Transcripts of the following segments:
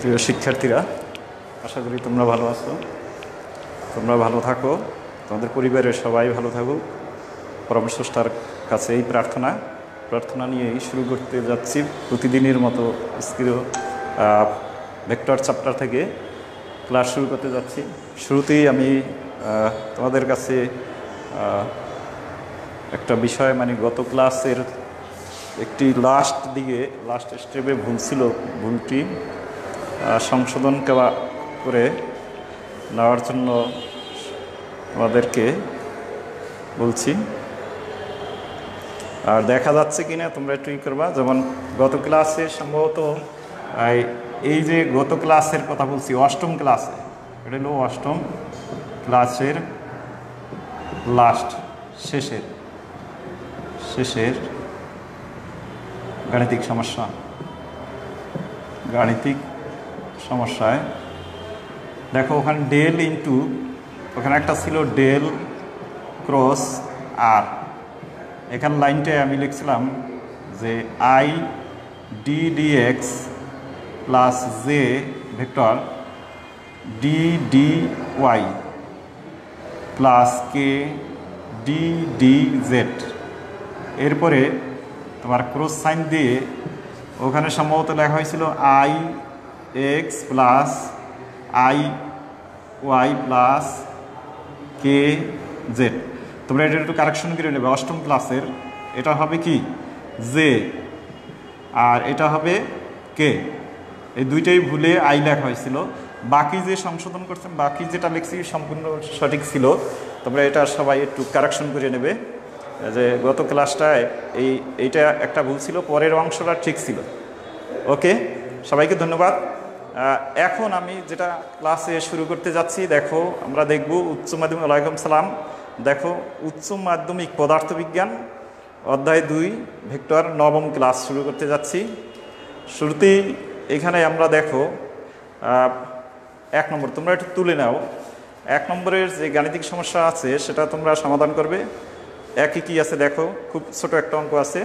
প্রিয় শিক্ষার্থীরা, আশা করি তোমরা ভালো আছো। তোমরা ভালো থাকো, তোমাদের পরিবারের সবাই ভালো থাকুক। পরম স্রষ্টার কাছে এই প্রার্থনা নিয়েই শুরু করতে যাচ্ছি প্রতিদিনের মতো ভেক্টর চ্যাপ্টার থেকে ক্লাস শুরু করতে যাচ্ছি। শুরুতেই আমি তোমাদের কাছে একটা বিষয়, মানে গত ক্লাসের একটি লাস্ট স্টেপে ভুল ছিল, ভুলটি সংশোধন করে নেওয়ার জন্য আমাদেরকে বলছি। আর দেখা যাচ্ছে কিনা তোমরা একটু করবা। যেমন গত ক্লাসে সম্ভবত এই যে গত ক্লাসের কথা বলছি, অষ্টম ক্লাসে, এটা হলো অষ্টম ক্লাসের লাস্ট শেষের গাণিতিক সমস্যায় দেখো, ওখানে ডেল ইন্টু, ওখানে একটা ছিল ডেল ক্রস আর, এখানে লাইনটায় আমি লিখছিলাম যে i d dx plus j vector d d y plus k d d z. এরপরে তোমার ক্রস সাইন দিয়ে ওখানে সম্ভবত লেখা হয়েছিল i x plus i y plus k z. তোমরা এটা একটু কারেকশন করে নেবে। অষ্টম ক্লাসের এটা হবে কি জে, আর এটা হবে কে। এই দুইটাই ভুলে আই লেখা হয়েছিল। বাকি যে সংশোধন করছেন, বাকি যেটা লিখছি সম্পূর্ণ সঠিক ছিল। তোমরা এটা সবাই একটু কারেকশন করে নেবে যে গত ক্লাসটায় এইটা একটা ভুল ছিল, পরের অংশটা ঠিক ছিল। ওকে, সবাইকে ধন্যবাদ। এখন আমি যেটা ক্লাসে শুরু করতে যাচ্ছি, দেখো আমরা দেখব উচ্চ মাধ্যমিক, ওয়ালাইকুম সালাম। দেখো উচ্চ মাধ্যমিক পদার্থবিজ্ঞান অধ্যায় 2 ভেক্টর নবম ক্লাস শুরু করতে যাচ্ছি। শুরুতেই এখানে আমরা দেখো 1 নম্বর, তোমরা একটু তুলে নাও। 1 নম্বরের যে গাণিতিক সমস্যা আছে সেটা তোমরা সমাধান করবে। একই কি আছে দেখো, খুব ছোট একটা অঙ্ক আছে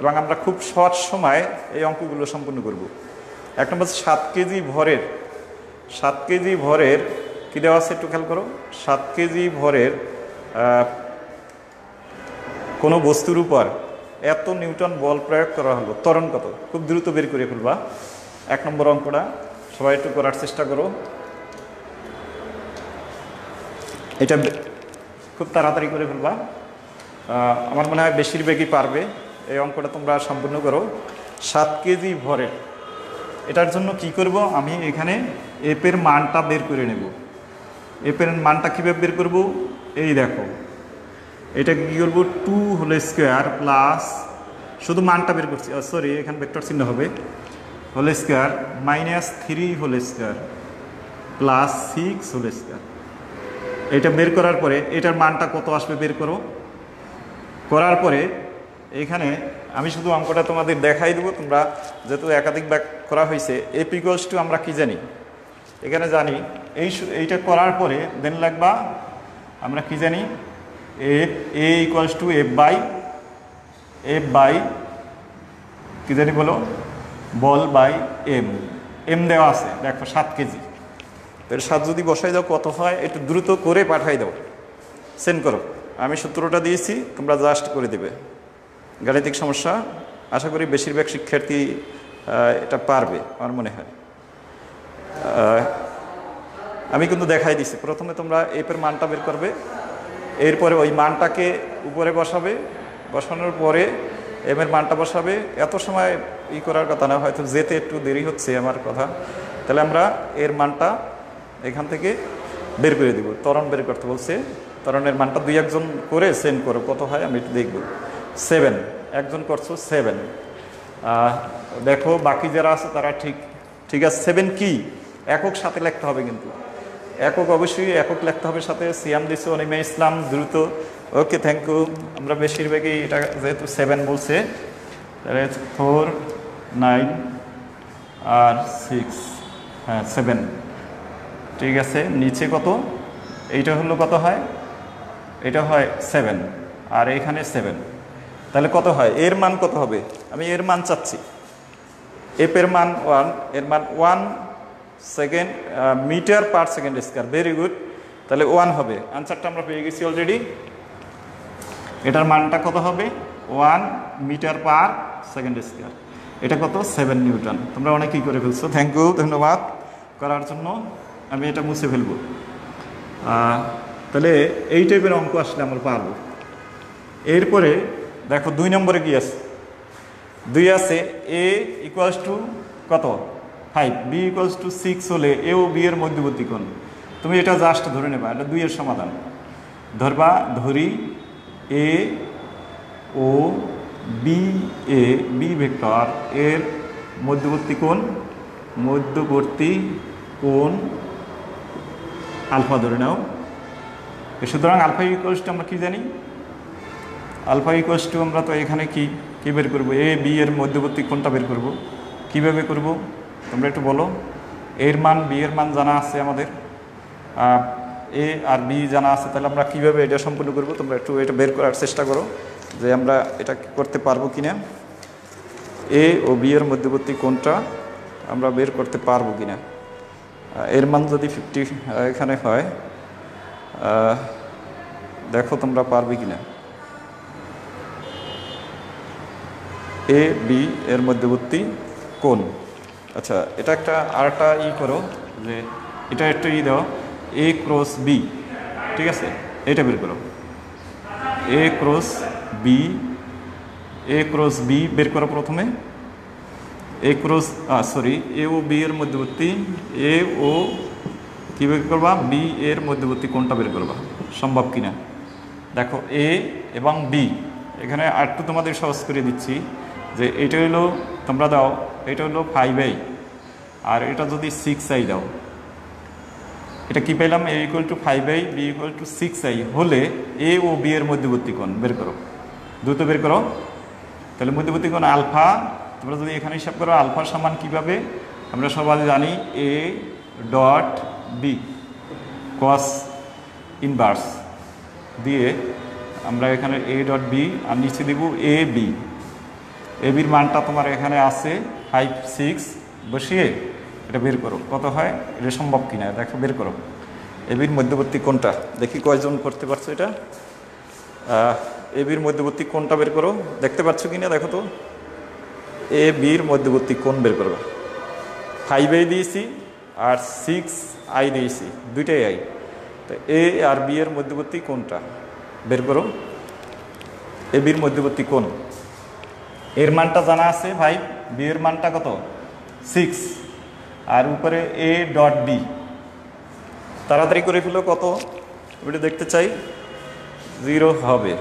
এবং আমরা খুব শর্ট সময় এই অঙ্কগুলো সম্পূর্ণ করব। 1 নম্বর 7 কেজি ভরের কি দেওয়া আছে একটু খেয়াল করো। 7 কেজি ভরের কোনো বস্তুর উপর এত নিউটন বল প্রয়োগ করা হলো, ত্বরণ কত? খুব দ্রুত বের করে ফেলবা 1 নম্বর অঙ্কটা, সবাই একটু করার চেষ্টা করো। এটা খুব তাড়াতাড়ি করে ফেলবা, আমার মনে হয় বেশিরভাগই পারবে। এই অঙ্কটা তোমরা সম্পূর্ণ করো। 7 কেজি ভরের, এটার জন্য কি করব, আমি এখানে এপের মানটা বের করে নেব। এপের মানটা কীভাবে বের করব, এই দেখো, এটা কী করব, 2 হোল স্কোয়ার প্লাস, শুধু মানটা বের করছি, সরি এখানে ভেক্টর চিহ্ন হবে, whole square minus 3 whole square plus 6 whole square. এটা বের করার পরে এটার মানটা কত আসবে বের করো। করার পরে এখানে আমি শুধু অঙ্কটা তোমাদের দেখাই দেবো, তোমরা যেহেতু একাধিক ব্যাক করা হয়েছে। এপ ইকুয়ালস টু আমরা কি জানি, এখানে জানি এইটা করার পরে দেন লাগবা, আমরা কি জানি, এ ইকুয়ালস টু এফ বাই কি জানি বলো, বল বাই এম দেওয়া আছে দেখো 7 কেজি। এর 7 যদি বসাই দাও কত হয়, একটু দ্রুত করে পাঠাই দাও, সেন্ড করো। আমি সূত্রটা দিয়েছি, তোমরা জাস্ট করে দেবে। গাণিতিক সমস্যা আশা করি বেশিরভাগ শিক্ষার্থী এটা পারবে আমার মনে হয়। আমি কিন্তু দেখাই দিছি। প্রথমে তোমরা এপের মানটা বের করবে, এরপরে ওই মানটাকে উপরে বসাবে, বসানোর পরে এমের মানটা বসাবে। এত সময় করার কথা না, হয়তো যেতে একটু দেরি হচ্ছে আমার কথা। তাহলে আমরা এর মানটা এখান থেকে বের করে দিব। ত্বরণ বের করতে বলছে, ত্বরণের মানটা 2-1 করে সেন্ড করো, কত হয় আমি একটু দেখব। 7, একজন করছো 7। দেখো বাকি যারা আছে তারা ঠিক আছে। 7 কি একক সাথে লিখতে হবে, কিন্তু একক অবশ্যই একক লিখতে হবে সাথে। সিয়াম দিচ্ছে, অনিমা ইসলাম, দ্রুত। ওকে, থ্যাংক ইউ। আমরা বেশিরভাগই এটা যেহেতু 7 বলছে, তাহলে 4, 9 আর 6, হ্যাঁ 7, ঠিক আছে। নিচে কত, এইটা হলো কত হয়, এটা হয় 7 আর এখানে 7। তাহলে কত হয়, এর মান কত হবে, আমি এর মান চাচ্ছি। এফ এর মান 1, এর মান 1 second metre per second square. Very good, তাহলে 1 হবে। আনসারটা আমরা পেয়ে গেছি অলরেডি। এটার মানটা কত হবে? 1 মিটার পার সেকেন্ড স্কয়ার। এটা কত? 7 নিউটন। তোমরা অনেকেই করে ফেলছো, থ্যাংক ইউ, ধন্যবাদ করার জন্য। আমি এটা মুছে ফেলবো। তাহলে এই টাইপের অঙ্ক আসলে আমরা পারবো। এরপরে দেখো 2 নম্বরে কি আছে? 2 আছে a ইকুয়ালস টু কত? 5, b ইকুয়ালস টু 6 হলে a ও b এর মধ্যবর্তী কোণ। তুমি এটা জাস্ট ধরে নেবা, এটা 2 এর সমাধান ধরি a ও b, a b ভেক্টর এর মধ্যবর্তী কোণ আলফা ধরে নাও। সুতরাং আলফা ইকুয়ালস টু আমরা কি জানি? আলফা ইকুয়ালস টু আমরা তো এখানে কি বের করবো? এ বি এর মধ্যবর্তী কোণটা বের করব। কিভাবে করব তোমরা একটু বলো। এর মান বি এর মান জানা আছে আমাদের, এ আর বি জানা আছে, তাহলে আমরা কিভাবে এটা সম্পূর্ণ করব? তোমরা একটু এটা বের করার চেষ্টা করো যে আমরা এটা করতে পারবো কিনা, এ ও বি এর মধ্যবর্তী কোণটা আমরা বের করতে পারবো কিনা। এর মান যদি 50 এখানে হয়, দেখো তোমরা পারবে কিনা। এ বি এর মধ্যবর্তী কোণ। আচ্ছা, এটা একটা আরেকটা করো যে এটা একটা দাও, এ ক্রস বি, ঠিক আছে? এটা বের করো, এ ক্রস বি বের করো প্রথমে। এ ও বি এর মধ্যবর্তী, এ ও কি বের করবা? বি এর মধ্যবর্তী কোণটা বের করবা। সম্ভব কিনা দেখো। এ এবং বি, এখানে আরেকটু তোমাদের সহজ করে দিচ্ছি যে এটা হলো, তোমরা দাও, এটা হলো 5i আর এটা যদি 6i দাও, এটা কি পেলাম? a equal to 5i, b equal to 6i হলে a ও b এর মধ্যবর্তী কোণ বের করো, দ্রুত বের করো। তাহলে মধ্যবর্তী কোণ আলফা, তোমরা যদি এখানে হিসাব করো আলফা সমান কিভাবে আমরা সবাই জানি, a dot b cos inverse দিয়ে আমরা এখানে a ডট বি আর নিচে দিব এ বি। এ বির মানটা তোমার এখানে আছে 5, 6 বসিয়ে এটা বের করো কত হয়। এটা সম্ভব কিনা দেখো, বের করো। এ বির মধ্যবর্তী কোণটা দেখি কয়জন করতে পারছো এটা। এ বির মধ্যবর্তী কোণটা বের করো, দেখতে পাচ্ছ কিনা দেখো তো। এ বির মধ্যবর্তী কোণ বের করো। 5i দিয়েছি আর 6i দিয়েছি, দুইটাই আই। তো এ আর বি এর মধ্যবর্তী কোণটা বের করো। এ বির মধ্যবর্তী কোণ, এর মানটা জানা আছে 5, বি এর মানটা কত? 6 আর উপরে এ ডট বি। তাড়াতাড়ি করে ফেলো, কত ওইটা দেখতে চাই। 0 হবে।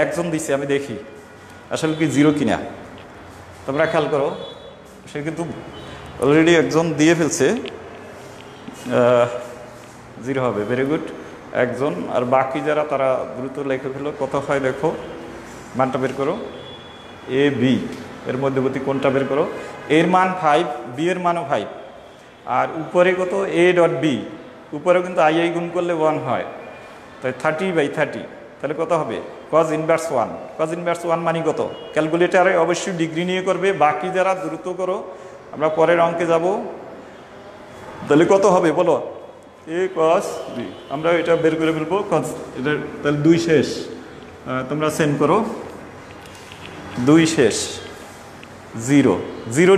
একজন দিছে, আমি দেখি আসলে কি 0 কিনা। তোমরা খেয়াল করো, সে কিন্তু অলরেডি একজন দিয়ে ফেলছে, 0 হবে। ভেরি গুড, একজন। আর বাকি যারা তারা দ্রুত লিখে ফেলো, কত হয় দেখো। মানটা বের করো। এ বি এর মধ্যবর্তী কোণটা বের করো। এর মান 5, বি এর মানও 5 আর উপরে কত? এ ডট বি, উপরেও কিন্তু আই গুণ করলে 1 হয়, তাই 30/30। তাহলে কত হবে? Cos inverse 1। কজ ইনভার্স 1 মানে কত? ক্যালকুলেটারে অবশ্যই ডিগ্রি নিয়ে করবে, বাকি যারা দ্রুত করো, আমরা পরের অঙ্কে যাব। তাহলে কত হবে বলো? এ কজ বি, আমরা এটা বের করে ফেলবো। কজ এটা তাহলে 2 শেষ, তোমরা সেম করো। 2 শেষ, 0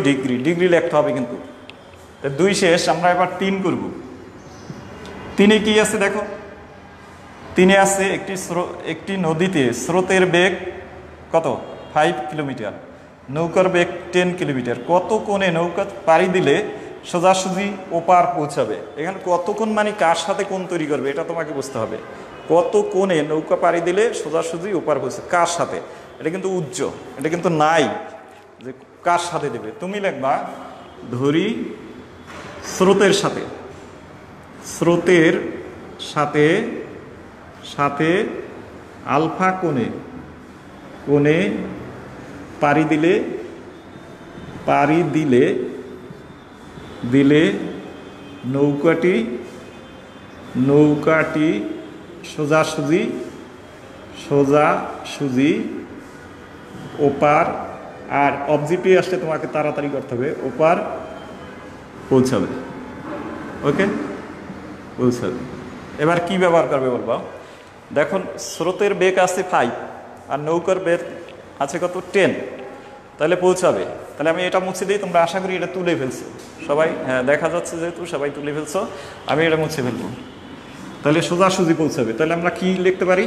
ডিগ্রি লিখতে হবে কিন্তু। 2 শেষ, আমরা এবার 3 করব। 3-এ কি আছে দেখো। 3-এ আছে একটি নদীতে স্রোতের বেগ কত? 5 কিলোমিটার, নৌকার বেগ 10 কিলোমিটার। কত কোণে নৌকা পাড়ি দিলে সোজাসুজি ওপার পৌঁছাবে? এখানে কত কোণ মানে কার সাথে কোণ তৈরি করবে এটা তোমাকে বুঝতে হবে। কত কোণে নৌকা পাড়ি দিলে সোজাসুজি ওপার পৌঁছে, কার সাথে? এটা কিন্তু এটা কিন্তু নাই যে কার সাথে দেবে। তুমি লিখবা ধরি স্রোতের সাথে আলফা কোণে পাড়ি দিলে নৌকাটি সোজাসুজি ওপার, আর অবজেক্টিভ আসলে তোমাকে তাড়াতাড়ি করতে হবে, ওপার পৌঁছাবে। ওকে, পৌঁছাবে। এবার কি ব্যবহার করবে বলবো, দেখুন স্রোতের বেগ আছে 5 আর নৌকার বেগ আছে কত 10, তাহলে পৌঁছাবে। তাহলে আমি এটা মুছে দিই, তোমরা আশা করি এটা তুলে ফেলছো সবাই, হ্যাঁ দেখা যাচ্ছে যেহেতু সবাই তুলে ফেলছো, আমি এটা মুছে ফেলবো। তাহলে সোজাসুজি পৌঁছাবে। তাহলে আমরা কি লিখতে পারি,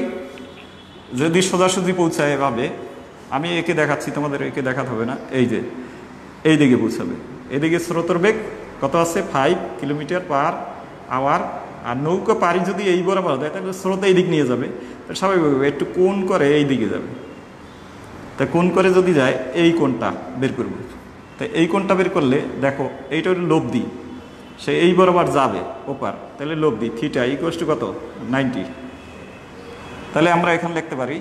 যদি সোজাসুজি পৌঁছায় এভাবে, আমি একে দেখাচ্ছি, তোমাদের একে দেখাতে হবে না, এই যে এই দিকে পৌঁছাবে। এদিকে স্রোতের বেগ কত আছে 5 কিলোমিটার/আওয়ার, আর নৌকা পারি যদি এই বরাবর দেয় তাহলে স্রোত এই দিক নিয়ে যাবে, তাহলে স্বাভাবিকভাবে একটু কোণ করে এই দিকে যাবে। তা কোণ করে যদি যায় এই কোণটা বের করব, তা এই কোণটা বের করলে দেখো এইটা হলো লব্ধি, সে এই বরাবর যাবে ওপার, তাহলে লব্ধি থিটা ইকুয়ালস টু কত 90। তাহলে আমরা এখানে লিখতে পারি,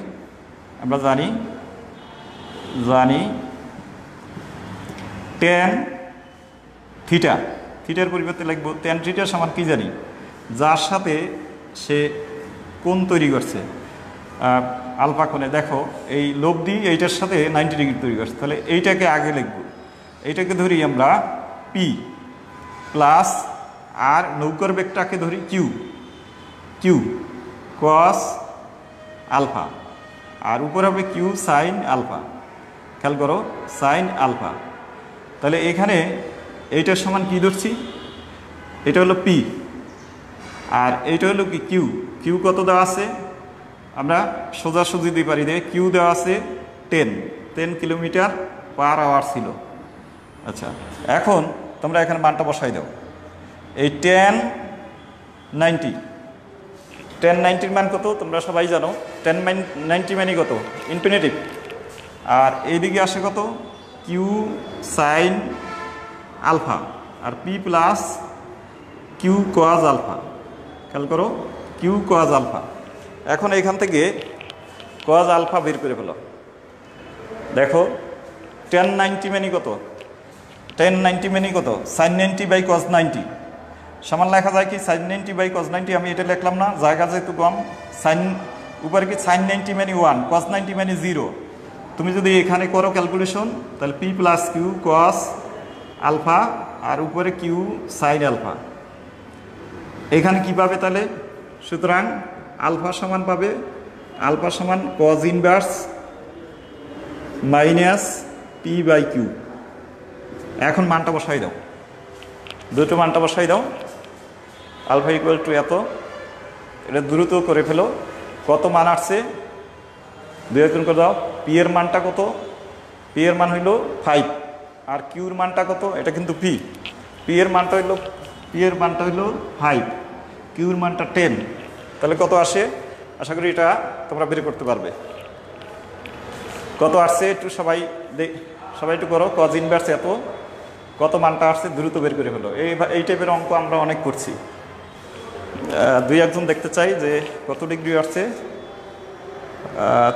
আমরা জানি tan থিটা, থিটার পরিবর্তে লিখব tan থিটা সমান কি জানি, যার সাথে সে কোণ তৈরি করছে আলফা কোণে, দেখো এই লব্ধি এইটার সাথে 90 ডিগ্রি তৈরি করছে, তাহলে এইটাকে আগে লিখব, এইটাকে ধরি আমরা পি প্লাস, আর নৌকার বেগটাকে ধরি কিউ কস আলফা, আর উপর হবে কিউ সাইন আলফা। খেয়াল করো সাইন আলফা। তাহলে এখানে এইটার সমান কি ধরছি, এটা হলো পি আর এইটা হলো কি কিউ কত দেওয়া আছে, আমরা সোজাসুজি দিতে পারি, দেখে কিউ দেওয়া আছে 10 কিলোমিটার/আওয়ার ছিল। আচ্ছা, এখন তোমরা এখানে মানটা বসাই দাও, এই tan 90 মান কত তোমরা সবাই জানো, tan 90 মানে কত ইনফিনিটিভ, আর এইদিকে আসে কত কিউ সাইন আলফা, আর P plus Q cos alpha. খেয়াল করো কিউ কজ আলফা। এখন এখান থেকে কজ আলফা বের করে ফেলো, দেখো tan 90 মানে কত, tan 90 মানে কত sin 90/cos 90, সমান লেখা যায় কি sin 90/cos 90, আমি এটা লিখলাম না, জায়গা যেহেতু কম, সাইন উপরে কি sin 90 মানে 1, cos 90 মানে 0। তুমি যদি এখানে করো ক্যালকুলেশন, তাহলে P plus Q cos alpha আর উপরে কিউ সাইন আলফা, এখানে কি পাবে তাহলে, সুতরাং আলফা সমান পাবে, আলফা সমান কজ ইনভার্স মাইনাস p/q। এখন মানটা বসাই দাও, দুটো মানটা বসাই দাও, আলফা ইকুয়াল টু এত, এটা দ্রুত করে ফেলো, কত মান আসছে 2 গুণ করে দাও, পি এর মানটা কত, পি এর মান হইল 5 আর কিউর মানটা কত, এটা কিন্তু পি এর মানটা হইল 5, কিউর মানটা 10, তাহলে কত আসে, আশা করি এটা তোমরা বের করতে পারবে। কত আসছে একটু সবাই একটু করো, কজ ইনভার্স এত, কত মানটা আসছে দ্রুত বের করে ফেলো। এই টাইপের অঙ্ক আমরা অনেক করছি, 2-1 জন দেখতে চাই যে কত ডিগ্রি আসছে,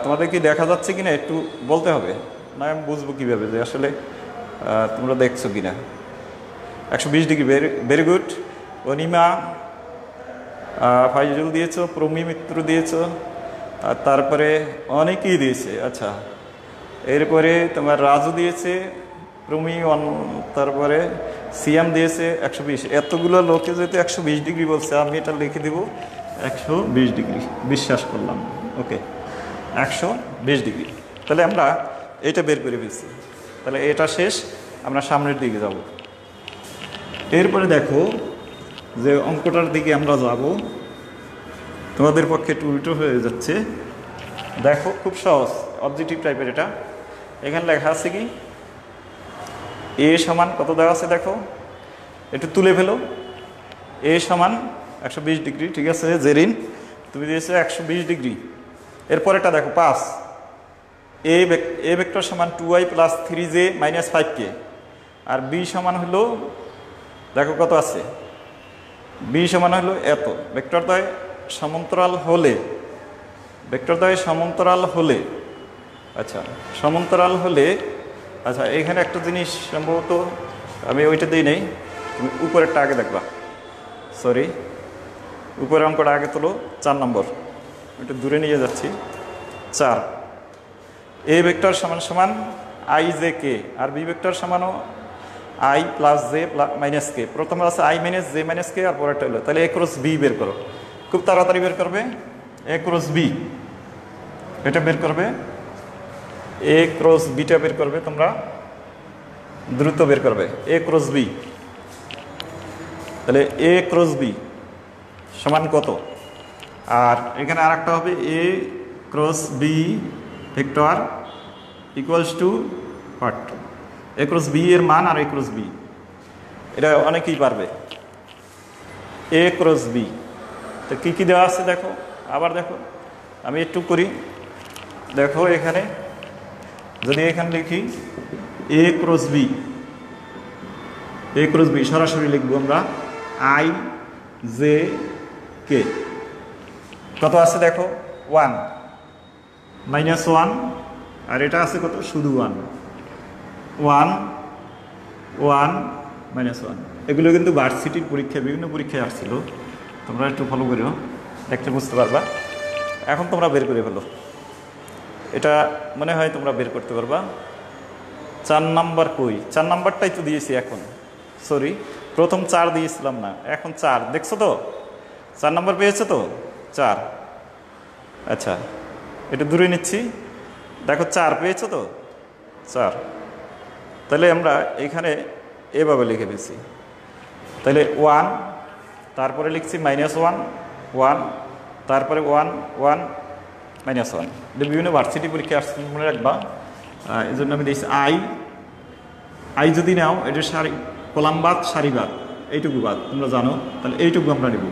তোমাদের কি দেখা যাচ্ছে কিনা একটু বলতে হবে, না আমি বুঝবো কীভাবে যে আসলে তোমরা দেখছো কিনা। 120 degree, very good. Anima Faizul দিয়েছো, প্রমি মিত্র দিয়েছো, আর তারপরে অনেকেই দিয়েছে। আচ্ছা, এরপরে তোমার রাজু দিয়েছে, প্রমি, তারপরে সিয়াম দিয়েছে 120। এতগুলো লোকে যেহেতু 120 ডিগ্রি বলছে, আমি এটা লিখে দেবো 120 ডিগ্রি, বিশ্বাস করলাম। ওকে, 120 ডিগ্রি। তাহলে আমরা এটা বের করে ফেলছি, তাহলে এটা শেষ, আমরা সামনের দিকে যাব। এরপরে দেখো যে অঙ্কটার দিকে আমরা যাব, তোমাদের পক্ষে একটু উল্টো হয়ে যাচ্ছে। দেখো খুব সহজ, অবজেক্টিভ টাইপের এটা। এখানে লেখা আছে কি, এ সমান কত দেওয়া আছে দেখো, একটু তুলে ফেলো। এ সমান 120 ডিগ্রি, ঠিক আছে জেরিন, তুমি দিয়েছো 120 ডিগ্রি। এরপরেটা দেখো 5, এ ভেক্টর সমান 2i + 3j - 5k, আর বি সমান হলো দেখো কত আছে, বি সমান হলো এত। ভেক্টরদ্বয় সমান্তরাল হলে, আচ্ছা সমান্তরাল হলে, আচ্ছা এখানে একটা জিনিস সম্ভবত আমি ওইটা দিই নেই, তুমি উপরেরটা আগে দেখবা, সরি উপরের অঙ্কটা আগে তোলো, 4 নম্বর, ওইটা দূরে নিয়ে যাচ্ছি। 4, এ ভেক্টর সমান ij k, আর বি ভেক্টর সমানও i plus j minus k, প্রথমে আছে i minus j minus k, আর পরেরটা হলো, তাহলে এ ক্রস বি বের করো, খুব তাড়াতাড়ি বের করবে। এ ক্রস বি এটা বের করবে, এ ক্রস বিটা বের করবে, তোমরা দ্রুত বের করবে। এ ক্রস বি, তাহলে এ ক্রস বি সমান কত? আর এখানে আর একটা হবে A cross B vector equals to what? A cross B এর মান আর এ ক্রস বি, এটা অনেকেই পারবে। এ ক্রস বি তো কী কী দেওয়া আছে দেখো, আবার দেখো আমি একটু করি, দেখো এখানে যদি এখানে লিখি এ ক্রস বি, এ ক্রস বি সরাসরি লিখবো আমরা আই জে কে, কত আছে দেখো 1 মাইনাস 1, আর এটা আছে কত? শুধু 1 1 1 মাইনাস 1। এগুলো কিন্তু ভার্সিটির পরীক্ষায় বিভিন্ন পরীক্ষায় আসছিল, তোমরা একটু ফলো করো, দেখতে বুঝতে পারবা। এখন তোমরা বের করে ফেলো, এটা মনে হয় তোমরা বের করতে পারবা। 4 নাম্বার কই? 4 নাম্বারটাই তো দিয়েছি এখন, সরি প্রথম 4 দিয়েছিলাম না, এখন 4 দেখছো তো? 4 নাম্বার পেয়েছো তো? 4, আচ্ছা এটা দূরে নিচ্ছি, দেখো 4 পেয়েছো তো? 4, তাহলে আমরা এখানে এভাবে লিখে ফেলছি, তাহলে 1, তারপরে লিখছি মাইনাস 1 1, তারপরে 1 1 মাইনাস 1। এটা বিভিন্ন ভার্সিটি পরীক্ষা আসছে, মনে রাখবা, এই জন্য আমি দিয়েছি আই। আই যদি নাও এটা সারি কলাম বাদ সারি বাদ, এইটুকু বাদ তোমরা জানো, তাহলে এইটুকু আমরা নেব।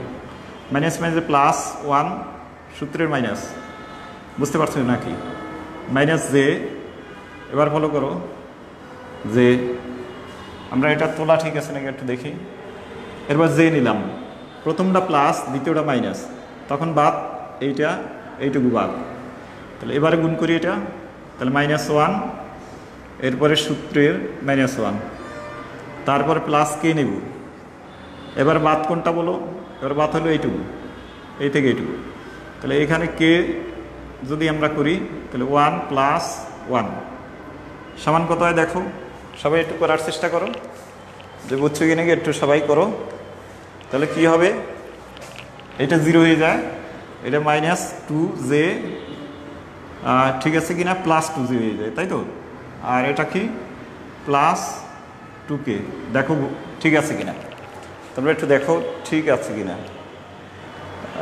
মাইনাস মাইনাসে প্লাস 1, সূত্রের মাইনাস, বুঝতে পারছো নাকি? মাইনাস জে, এবার ফলো করো যে আমরা এটা তোলা ঠিক আছে নাকি একটু দেখি। এরপর জে নিলাম, প্রথমটা প্লাস দ্বিতীয়টা মাইনাস, তখন বাদ এইটা, এইটুকু বাদ, তাহলে এবারে গুণ করি এটা, তাহলে মাইনাস 1, এরপরে সূত্রের মাইনাস 1, তারপরে প্লাস কে নেব, এবার বাদ কোনটা বলো? এবার বাদ হলো এইটুকু, এই থেকে এইটুকু, তাহলে এখানে কে যদি আমরা করি তাহলে 1 প্লাস 1 সমান কত হয় দেখো, সবাই একটু করার চেষ্টা করো, যে বুঝছো কি নাকি একটু সবাই করো। তাহলে কি হবে? এটা 0 হয়ে যায়, এটা মাইনাস 2 জে, ঠিক আছে কিনা, প্লাস 2 জে হয়ে যায়, তাই তো? আর এটা কি প্লাস 2কে, দেখো ঠিক আছে কিনা, তোমরা একটু দেখো ঠিক আছে কিনা।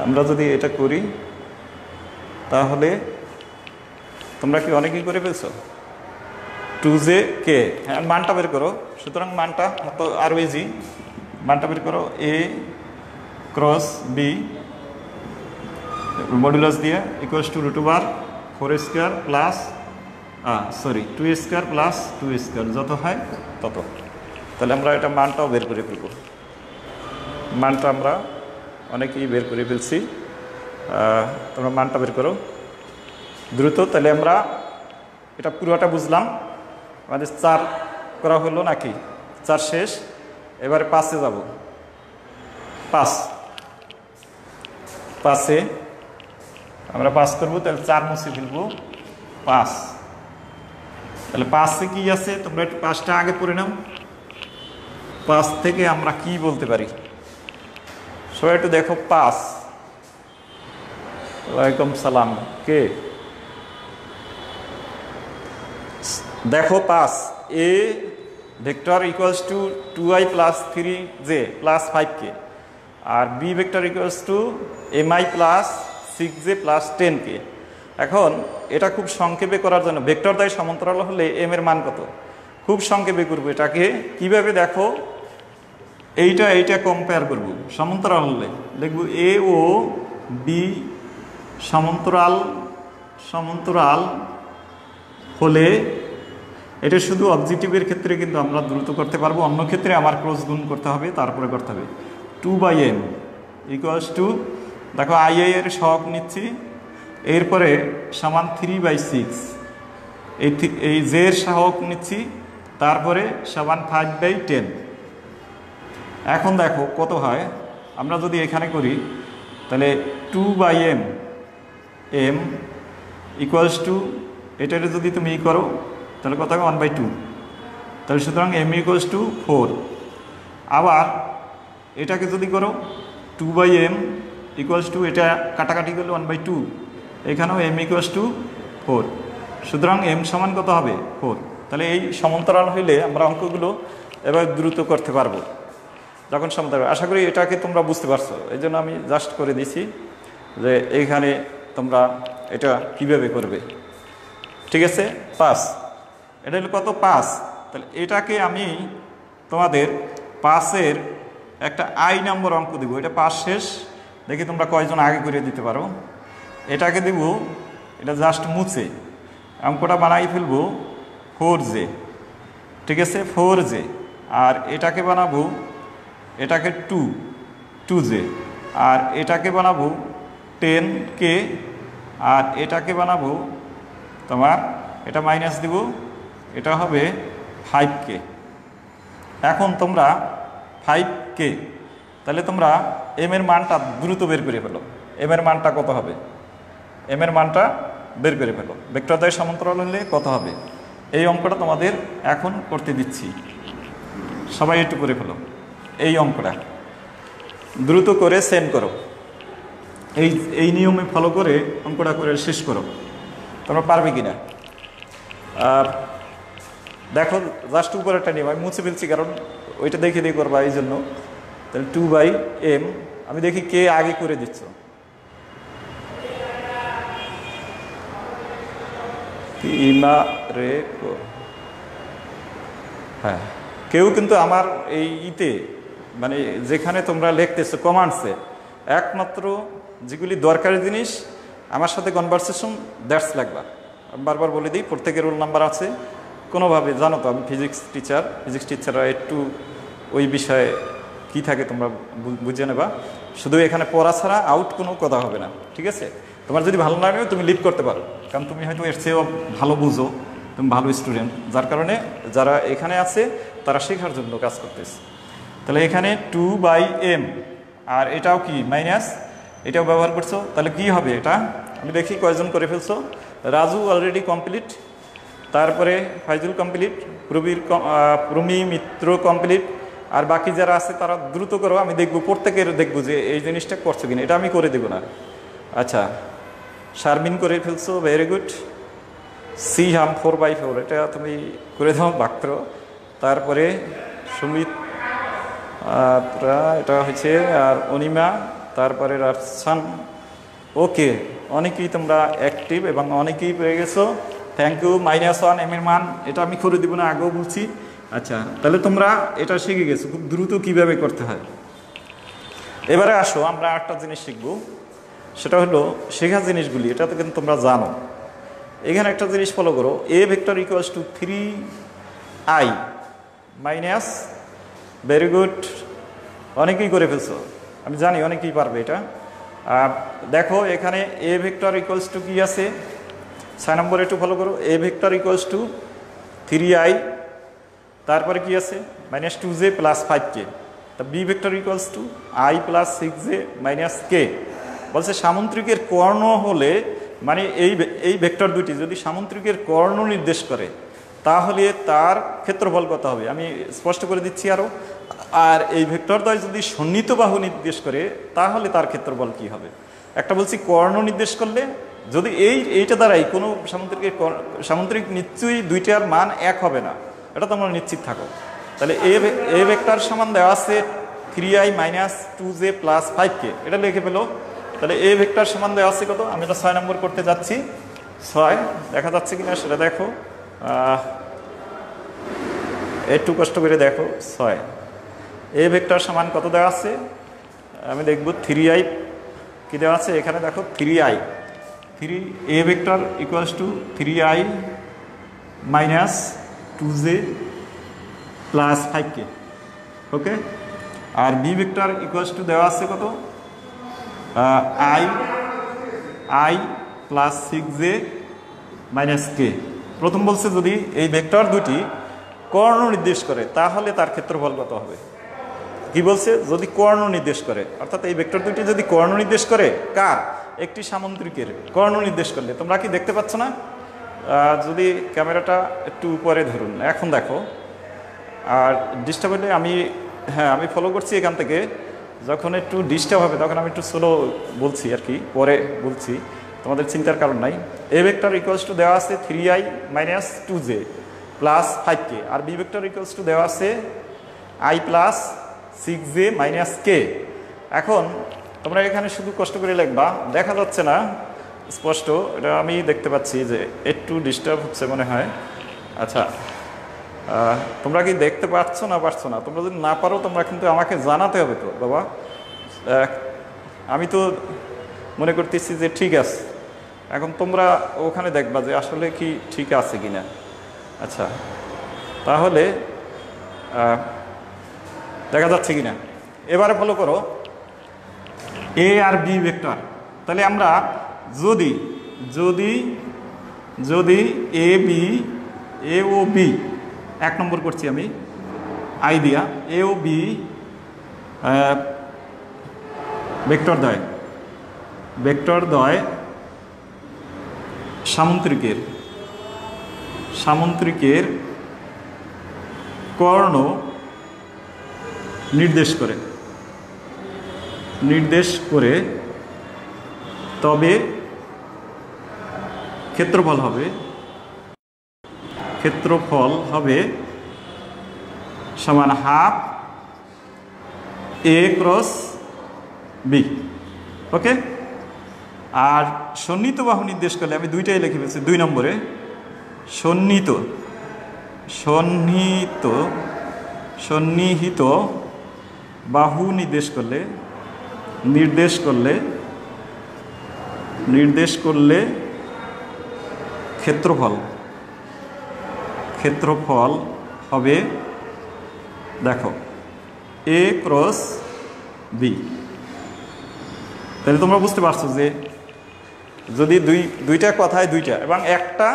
আমরা যদি এটা করি তাহলে তোমরা কি অনেকেই করে ফেলছো? 2j কে, হ্যাঁ মানটা বের করো, সুতরাং মানটা তো আরও ইজি, মানটা বের করো এ ক্রস বি মডুলাস দিয়ে equals to √4 square plus 2 square plus 2 square, যত হয় তত। তাহলে আমরা এটা মানটাও বের করে ফেলব, মানটা আমরা অনেকেই বের করে ফেলছি, তোমরা মানটা বের করো দ্রুত। তাহলে আমরা এটা পুরোটা বুঝলাম, আমাদের 4 করা হলো নাকি? 4 শেষ, এবারে 5-এ যাব। 5-এ আমরা 5 করবো, তাহলে 4 মুছে ফেলবো 5। তাহলে 5-এ কি আছে তোমরা একটু 5টা আগে পড়ে নাও। 5 থেকে আমরা কি বলতে পারি সবাই একটু দেখো। 5, ওয়ালাইকুম সালাম, কে দেখো 5 a vector equals to 2i plus 3j plus 5k, আর B vector equals to mi plus 6j plus 10k। এখন এটা খুব সংক্ষেপে করার জন্য, ভেক্টর দ্বারা সমান্তরাল হলে এম এর মান কত খুব সংক্ষেপে করবো এটাকে কিভাবে দেখো, এইটা কম্পেয়ার করব। সমান্তরাল হলে দেখব এ ও বি সমান্তরাল হলে এটা শুধু অবজেক্টিভের ক্ষেত্রে কিন্তু আমরা দ্রুত করতে পারবো, অন্য ক্ষেত্রে আমার ক্রস গুণ করতে হবে, তারপরে করতে হবে। 2/m ইকুয়ালস টু, দেখো আই এর সহগ নিচ্ছি, এরপরে সমান 3/6, এই জে এর সহগ নিচ্ছি, তারপরে সমান 5/10। এখন দেখো কত হয়, আমরা যদি এখানে করি তাহলে 2/m ইকুয়ালস টু, এটারে যদি তুমি করো তাহলে কত হবে 1/2, তাহলে সুতরাং m ইকুয়ালস টু 4। আবার এটাকে যদি করো 2/m ইকুয়ালস টু, এটা কাটাকাটি করলে 1/2, এখানেও m ইকুয়ালস টু 4। সুতরাং m সমান কত হবে 4। তাহলে এই সমান্তরাল হইলে আমরা অঙ্কগুলো এবার দ্রুত করতে পারবো যখন সমান্তরাল। আশা করি এটাকে তোমরা বুঝতে পারছো, এই জন্য আমি জাস্ট করে দিছি যে এইখানে তোমরা এটা কিভাবে করবে। ঠিক আছে, 5, এটা হলো কত 5। তাহলে এটাকে আমি তোমাদের 5-এর একটা আই নম্বর অঙ্ক দিব। এটা 5 শেষ, দেখি তোমরা কয়জন আগে করে দিতে পারো। এটাকে দিব, এটা জাস্ট মুছে অঙ্কটা বানাই ফেলবো 4j। ঠিক আছে, 4j। আর এটাকে বানাবো, এটাকে 2j। আর এটাকে বানাবো 10k। আর এটাকে বানাবো তোমার, এটা মাইনাস দিব, এটা হবে 5k। এখন তোমরা 5k, তাহলে তোমরা m এর মানটা দ্রুত বের করে ফেলো। m এর মানটা কত হবে, m এর মানটা বের করে ফেলো। ভেক্টরদ্বয় সমান্তরাল হলে কত হবে, এই অঙ্কটা তোমাদের এখন করতে দিচ্ছি। সবাই একটু করে ফেলো, এই অঙ্কটা দ্রুত করে সেন্ড করো। এই নিয়মে ফলো করে অঙ্কটা করে শেষ করো। তোমরা পারবে কিনা আর দেখো, জাস্ট উপরেরটা নিয়ম আমি মুছে ফেলছি, কারণ ওইটা দেখে দিয়ে করবা এই জন্য। তাহলে 2/m, আমি দেখি কে আগে করে দিচ্ছ। হ্যাঁ, কেউ কিন্তু আমার এই মানে যেখানে তোমরা লিখতেছো কমান্ডসে, একমাত্র যেগুলি দরকারি জিনিস আমার সাথে কনভারসেশন দ্যাটস লাগবা। আমি বারবার বলে দিই, প্রত্যেকের রোল নাম্বার আছে। কোনোভাবে জানো তো আমি ফিজিক্স টিচাররা একটু ওই বিষয়ে কি থাকে তোমরা বুঝে নেবা। শুধু এখানে পড়া ছাড়া আউট কোনো কথা হবে না। ঠিক আছে, তোমার যদি ভালো লাগে তুমি লিভ করতে পারো, কারণ তুমি হয়তো এর চেয়েও ভালো বুঝো, তুমি ভালো স্টুডেন্ট, যার কারণে যারা এখানে আছে তারা শেখার জন্য কাজ করতেছে। তাহলে এখানে 2/m, আর এটাও কি মাইনাস, এটাও ব্যবহার করছো। তাহলে কি হবে এটা আমি দেখি কয়জন করে ফেলছো। রাজু অলরেডি কমপ্লিট, তারপরে ফাইজুল কমপ্লিট, প্রমি মিত্র কমপ্লিট, আর বাকি যারা আছে তারা দ্রুত করো। আমি দেখবো, প্রত্যেকের দেখবো যে এই জিনিসটা করছো কিনা। এটা আমি করে দেবো না। আচ্ছা, শারমিন করে ফেলছো, ভেরি গুড। সিহাম 4/4, এটা তুমি করে দাও মাত্র। তারপরে সুমিত, এটা হয়েছে, আর অনিমা, তারপরে রাফসান। ওকে, অনেকেই তোমরা অ্যাক্টিভ এবং অনেকেই পেয়ে গেছো, থ্যাংক ইউ। -1 m এর মান, এটা আমি করে দিব না, আগেও বলছি। আচ্ছা, তাহলে তোমরা এটা শিখে গেছো খুব দ্রুত কিভাবে করতে হয়। এবারে আসো আমরা একটা জিনিস শিখবো, সেটা হলো শেখা জিনিসগুলি। এটা তো কিন্তু তোমরা জানো। এখানে একটা জিনিস ফলো করো, a vector equals to 3i minus, very good, অনেকেই করে ফেলছো, আমি জানি অনেকেই পারবে এটা। দেখো এখানে a ভেক্টর ইকুয়ালস টু কি আছে, 6 নম্বর একটু ফলো করো। a vector equals to 3i, তারপরে কি আছে -2j প্লাস 5k। তা b vector equals to i plus 6j minus k। বলছে সামুদ্রিকের কর্ণ হলে, মানে এই ভেক্টর দুটি যদি সামুদ্রিকের কর্ণ নির্দেশ করে তাহলে তার ক্ষেত্রফল কত হবে, আমি স্পষ্ট করে দিচ্ছি আরও। আর এই ভেক্টরদ্বয় যদি সন্নিহিত বাহু নির্দেশ করে তাহলে তার ক্ষেত্রফল কি হবে। একটা বলছি কর্ণ নির্দেশ করলে, যদি এইটা দ্বারাই কোনো সামুদ্রিক নিশ্চয়ই দুইটার মান এক হবে না, এটা তোমরা নিশ্চিত থাকো। তাহলে এ ভেক্টর সমান দেওয়া আছে 3i minus 2j plus 5k, এটা লিখে পেলো। তাহলে এ ভেক্টর সমান দেওয়া আছে কত, আমি এটা 6 নম্বর করতে যাচ্ছি। 6 দেখা যাচ্ছে কিনা সেটা দেখো, একটু কষ্ট করে দেখো। 6 এ ভেক্টর সমান কত দেওয়া আছে, আমি দেখব 3i কি দেওয়া আছে এখানে, দেখো 3i, a vector equals to 3i minus 2j plus 5k। Okay, আর বি ভেক্টর ইকুয়ালস টু দেওয়া আছে কত, i plus 6j minus k। প্রথম বলছে যদি এই ভেক্টর দুটি কর্ণ নির্দেশ করে তাহলে তার ক্ষেত্রফল কত হবে। কি বলছে, যদি কর্ণ নির্দেশ করে, অর্থাৎ এই ভেক্টর দুটি যদি কর্ণ নির্দেশ করে, কার, একটি সামুদ্রিকের কর্ণ নির্দেশ করলে। তোমরা কি দেখতে পাচ্ছ না, যদি ক্যামেরাটা একটু উপরে ধরুন, এখন দেখো আর ডিস্টার্ব হলে আমি ফলো করছি এখান থেকে, যখন একটু ডিস্টার্ব হবে তখন আমি একটু স্লো বলছি আর কি, পরে বলছি, তোমাদের চিন্তার কারণ নাই। এ ভেক্টর ইকুয়ালস টু দেওয়া আছে 3i minus 2j plus 5k, আর বি ভেক্টর ইকুয়ালস টু দেওয়া আছে i plus 6j minus k। এখন তোমরা এখানে শুধু কষ্ট করে লিখবা, দেখা যাচ্ছে না স্পষ্ট, এটা আমি দেখতে পাচ্ছি যে একটু ডিস্টার্ব হচ্ছে মনে হয়। আচ্ছা, তোমরা কি দেখতে পাচ্ছ না? তোমরা যদি না পারো তোমরা কিন্তু আমাকে জানাতে হবে তো বাবা। আমি তো মনে করতেছি যে ঠিক আছে, এখন তোমরা ওখানে দেখবা যে আসলে কি ঠিক আছে কিনা। আচ্ছা, তাহলে দেখা যাচ্ছে কিনা এবারে ফলো করো এ আর বি ভেক্টর। তাহলে আমরা যদি যদি যদি এ ও বি, 1 নম্বর করছি আমি আই দিয়া, এ ও বি ভেক্টর দ্বয় সামুদ্রিকের কর্ণ নির্দেশ করে তবে ক্ষেত্রফল হবে সমান হাফ এ ক্রস বি। ওকে, আর সন্নিহিত বাহু নির্দেশ করলে আমি দুইটাই লিখে ফেলছি 2 নম্বরে। সন্নিহিত বাহু নির্দেশ করলে ক্ষেত্রফল হবে, দেখো, এ ক্রস বি। তাহলে তোমরা বুঝতে পারছো যে যদি দুইটা কথায় দুইটা এবং একটা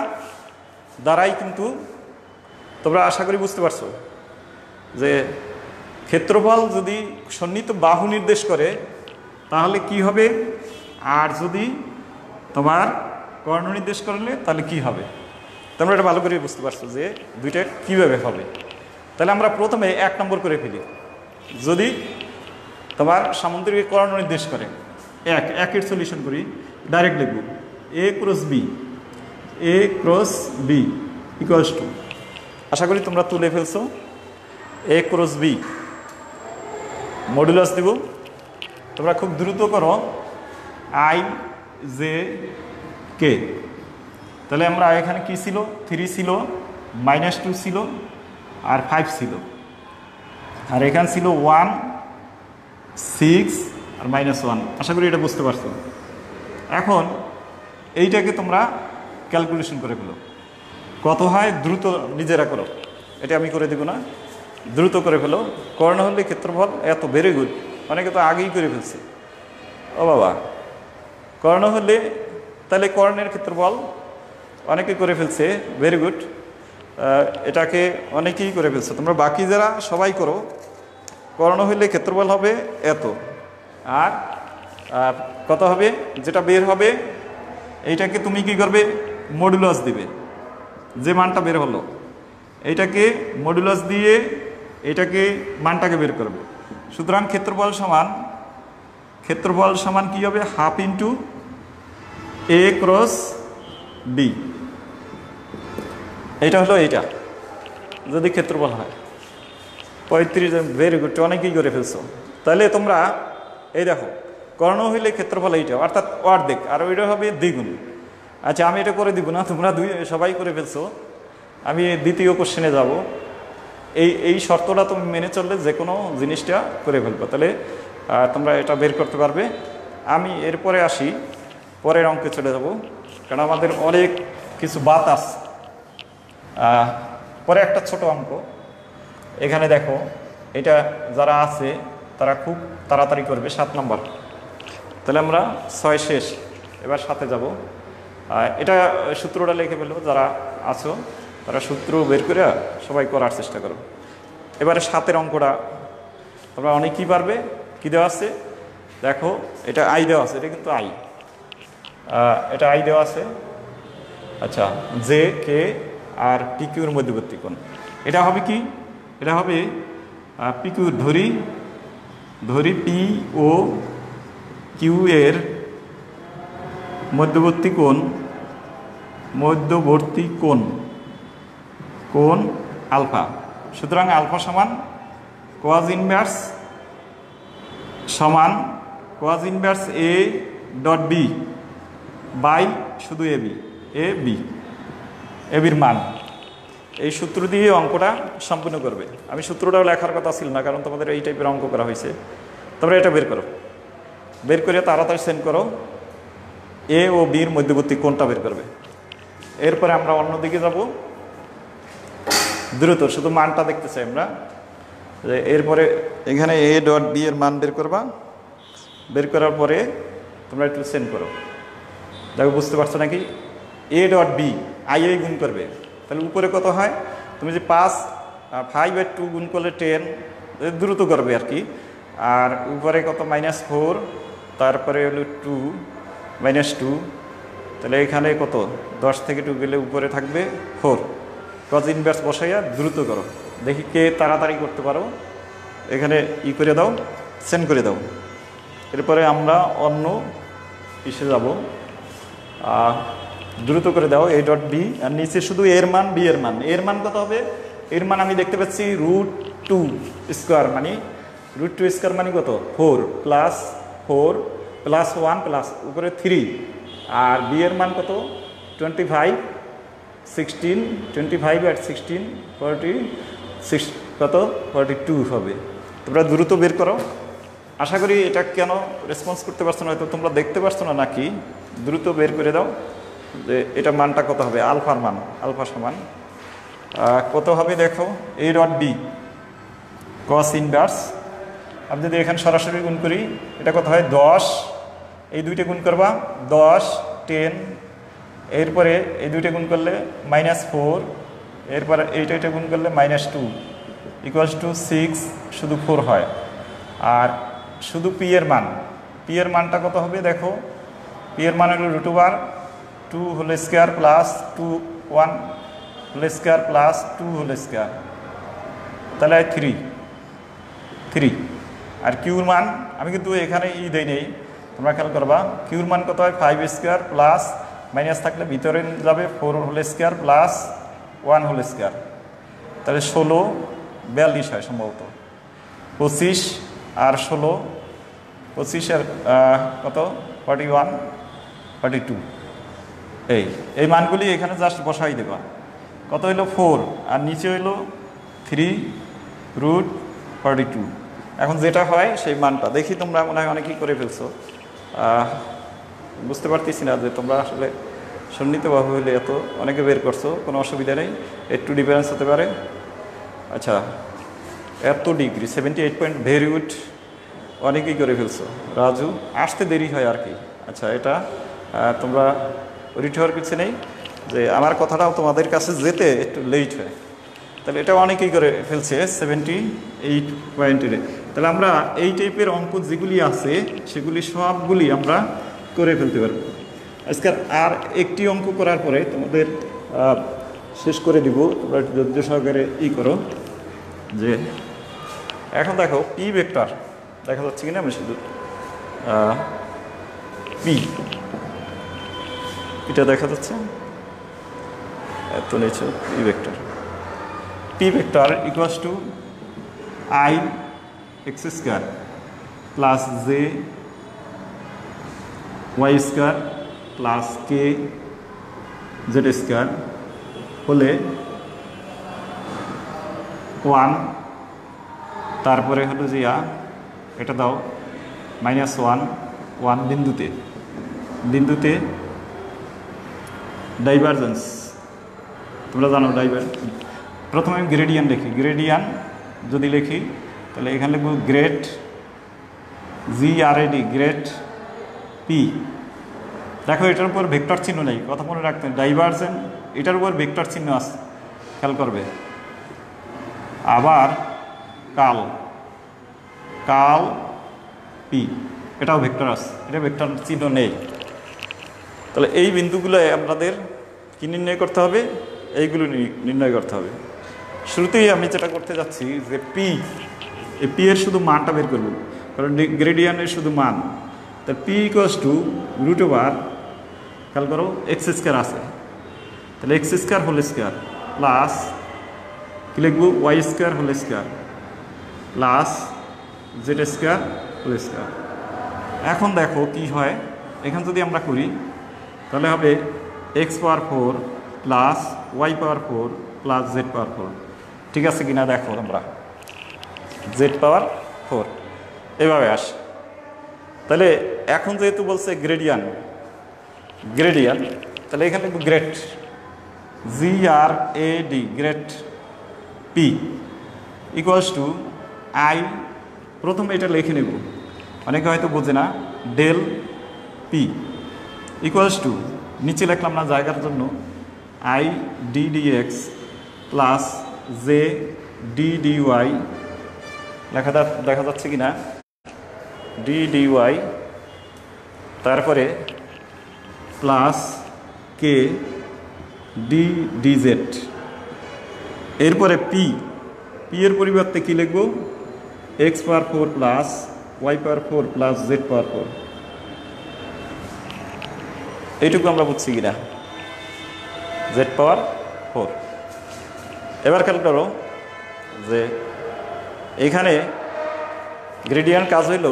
দ্বারাই কিন্তু তোমরা আশা করি বুঝতে পারছো যে ক্ষেত্রফল যদি সন্নিহিত বাহু নির্দেশ করে তাহলে কি হবে, আর যদি তোমার কর্ণ নির্দেশ করলে তাহলে কি হবে। তোমরা এটা ভালো করে বুঝতে পারছো যে দুইটা কীভাবে হবে। তাহলে আমরা প্রথমে 1 নম্বর করে ফেলি। যদি তোমার সামুদ্রিক কর্ণ নির্দেশ করে, একের সলিউশন করি, ডাইরেক্ট লিখব এ ক্রস বি ইকুয়ালস টু, আশা করি তোমরা তুলে ফেলছো, এ ক্রস বি মডুলাস দিব। তোমরা খুব দ্রুত করো আই জে কে। তাহলে আমরা এখানে কি ছিল, 3 ছিল, -2 ছিল, আর 5 ছিল, আর এখানে ছিল 1 6 আর -1। আশা করি এটা বুঝতে পারছো। এখন এইটাকে তোমরা ক্যালকুলেশন করে ফেলো, কত হয় দ্রুত নিজেরা করো, এটা আমি করে দেব না, দ্রুত করে ফেলো। কর্ণ হলে ক্ষেত্রফল এত, ভেরি গুড, অনেকে তো আগেই করে ফেলছে। ও বাবা, কর্ণ হলে তাহলে কর্ণের ক্ষেত্রফল অনেকে করে ফেলছে, ভেরি গুড, এটাকে অনেকেই করে ফেলছে। তোমরা বাকি যারা সবাই করো, কর্ণ হইলে ক্ষেত্রফল হবে এত, আর কত হবে যেটা বের হবে এইটাকে তুমি কি করবে, মডুলাস দিবে, যে মানটা বের হলো এইটাকে মডুলাস দিয়ে এটাকে মানটাকে বের করবে। সুতরাং ক্ষেত্রফল সমান কি হবে, হাফ ইন্টু এ ক্রস বি। এইটা হলো এইটা যদি ক্ষেত্রফল হয় 35, ভেরি গুড, অনেকেই করে ফেলছো। তাহলে তোমরা এই দেখো, কর্ণ হইলে ক্ষেত্রফল এইটা, অর্থাৎ অর্ধেক, আর ওইটা হবে দ্বিগুণ। আচ্ছা, আমি এটা করে দিব না, তোমরা সবাই করে ফেলছো। আমি দ্বিতীয় কোশ্চেনে যাব। এই শর্তটা তুমি মেনে চললে যে কোনো জিনিসটা করে ফেলবো, তাহলে তোমরা এটা বের করতে পারবে। আমি এরপরে আসি, পরের অঙ্কে চলে যাব, কারণ আমাদের অনেক কিছু বাত আছে। পরে একটা ছোট অঙ্ক, এখানে দেখো, এটা যারা আছে তারা খুব তাড়াতাড়ি করবে, 7 নম্বর। তাহলে আমরা 6 শেষ, এবার 7-এ যাব। এটা সূত্রটা লিখে ফেলো, যারা আছো তারা সূত্র বের করে সবাই করার চেষ্টা করো। এবারে 7-এর অঙ্কটা তোমরা অনেকেই পারবে। কী দেওয়া আছে দেখো, এটা আই দেওয়া আছে, এটা কিন্তু এটা আই দেওয়া আছে। আচ্ছা, জে কে আর পি কিউর মধ্যবর্তী কোণ, এটা হবে কি এটা হবে পিকিউ ধরি পি ও কিউ এর মধ্যবর্তী কোণ আলফা। সুতরাং আলফা সমান cos inverse A dot B by শুধু এবির মান। এই সূত্র দিয়ে অঙ্কটা সম্পূর্ণ করবে। আমি সূত্রটাও লেখার কথা ছিল না, কারণ তোমাদের এই টাইপের অঙ্ক করা হয়েছে। তারপরে এটা বের করে তাড়াতাড়ি সেন্ড করো। এ ও বির মধ্যবর্তী কোণটা বের করবে। এরপরে আমরা অন্যদিকে যাব দ্রুত, শুধু মানটা দেখতে চাই আমরা। এরপরে এখানে এ ডট বি এর মান বের করবা। বের করার পরে তোমরা একটু সেন্ড করো। দেখো বুঝতে পারছো নাকি? A dot b i a গুণ করবে, তাহলে উপরে কত হয়? তুমি যে 5/2 গুণ করলে 10, দ্রুত করবে আর কি। আর উপরে কত? -4, তারপরে হলো 2 -2, তাহলে এখানে কত? 10 থেকে 2 গেলে উপরে থাকবে 4। কজ ইনভার্স বসাইয়া দ্রুত করো, দেখি কে তাড়াতাড়ি করতে পারো। এখানে করে দাও, সেন্ড করে দাও। এরপরে আমরা অন্য ইসে যাব, দ্রুত করে দাও এ ডট বি। আর নিচে শুধু এর মান, বি এর মান। এর মান কত হবে? এর মান আমি দেখতে পাচ্ছি √2 স্কোয়ার, মানে √2 স্কোয়ার মানে কত? 4 প্লাস 1 প্লাস উপরে 3। আর বি এর মান কত? 25 আর 16 46 কত? 42 হবে। তোমরা দ্রুত বের করো। আশা করি এটা কেন রেসপন্স করতে পারছো না, হয়তো তোমরা দেখতে পারছো না নাকি। দ্রুত বের করে দাও যে এটা মানটা কত হবে। আলফার মান, আলফা সমান কত হবে দেখো? A dot b cos inverse. আমি যদি এখানে সরাসরি গুণ করি, এটা কত হয়? 10। এই দুইটা গুণ করবা, 10 10। এরপরে এই দুইটা গুণ করলে -4। এরপরে এইটা গুণ করলে -2 = 6, শুধু 4 হয়। আর শুধু পি এর মানটা কত হবে দেখো? পি এর মান হলো √2 whole square plus 1 whole square plus 2 whole square, তাহলে 3। আর কিউর মান আমি কিন্তু এখানে দেই নেই, তোমরা খেয়াল করবা। কিউর মান কত হয়? 5 স্কোয়ার প্লাস মাইনাস থাকলে ভিতরে যাবে 4 whole square plus 1 whole square, তাহলে 16 42 হয় সম্ভবত। 25 আর 16, 25 আর কত? 41 42। এই মানগুলি এখানে জাস্ট বসাই দেবা। কত হইলো? 4, আর নিচে হইলো 3√42। এখন যেটা হয় সেই মানটা দেখি। তোমরা মনে হয় অনেকেই করে ফেলছো, বুঝতে পারতেছি না যে তোমরা আসলে সন্নিহিতভাবে হইলে এত অনেকে বের করছো, কোনো অসুবিধা নেই। একটু ডিফারেন্স হতে পারে। আচ্ছা, এত ডিগ্রি 78 পয়েন্ট, ভেরি গুড। অনেকেই করে ফেলছো। রাজু, আসতে দেরি হয় আর কি। আচ্ছা, এটা তোমরা রিট হওয়ার কিছু নেই, যে আমার কথাটাও তোমাদের কাছে যেতে একটু লেট হয়। তাহলে এটা অনেকেই করে ফেলছে 78 পয়েন্টের। তাহলে আমরা এই টাইপের অঙ্ক যেগুলি আছে সেগুলি সবগুলি আমরা করে ফেলতে পারবো। আজকাল আর একটি অঙ্ক করার পরে তোমাদের শেষ করে দিব। তোমরা একটু ধৈর্য সহকারে করো। যে এখন দেখো পি ভেক্টর দেখা যাচ্ছে কিনা, আমি শুধু এটা দেখা যাচ্ছে এত নিচে। P vector equals to I x square plus j y square plus k z square হলে 1, তারপরে হলো যে এটা দাও -1 বিন্দুতে ডাইভারজেন্স। তোমরা জানো প্রথমে আমি গ্রেডিয়ান্ট লিখি। গ্রেডিয়ান্ট যদি লিখি তাহলে এখানে লিখব গ্রেড GRAD, গ্রেড পি। দেখো এটার উপর ভেক্টর চিহ্ন নেই, কথা মনে রাখতে। ডাইভারজেন্ট এটার উপর ভেক্টর চিহ্ন আছে, খেয়াল করবে। আবার কাল পি, এটাও ভেক্টর আছে, এটা ভেক্টর চিহ্ন নেই। তাহলে এই বিন্দুগুলো আপনাদের কি নির্ণয় করতে হবে? এইগুলো নির্ণয় করতে হবে। শুরুতেই আমি যেটা করতে যাচ্ছি যে পি, এই পি এর শুধু মানটা বের করব, কারণ গ্রেডিয়ান্টের শুধু মান। তা P equals to root over, খেয়াল করো এক্স স্কোয়ার আছে, তাহলে x square whole square plus কী লিখবো y square whole square plus z square whole square. এখন দেখো কি হয়, এখান যদি আমরা করি তাহলে হবে x power 4 plus y power 4 plus z power 4। ঠিক আছে কিনা দেখো আমরা, জেড পাওয়ার 4 এভাবে আসে। তাহলে এখন যেহেতু বলছে গ্রেডিয়ান্ট, তাহলে এখানে লিখব grade, GRAD, grade P equals two I, প্রথমে এটা লিখে নেব, অনেকে হয়তো বোঝে না, ডেল পি ইকুয়ালস টু নিচে লিখলাম না জায়গার জন্য, I DDX plus J DDY, দেখা যাচ্ছে কিনা, DDY, তারপরে প্লাস কে DDZ। এরপরে পি এর পরিবর্তে কি লিখব, x power 4 plus y power 4 plus z power 4। এইটুকু আমরা বুঝছি কিনা, জেড পাওয়ার 4। এবার খেয়াল করো যে এইখানে গ্রেডিয়ান্ট কাজ হইল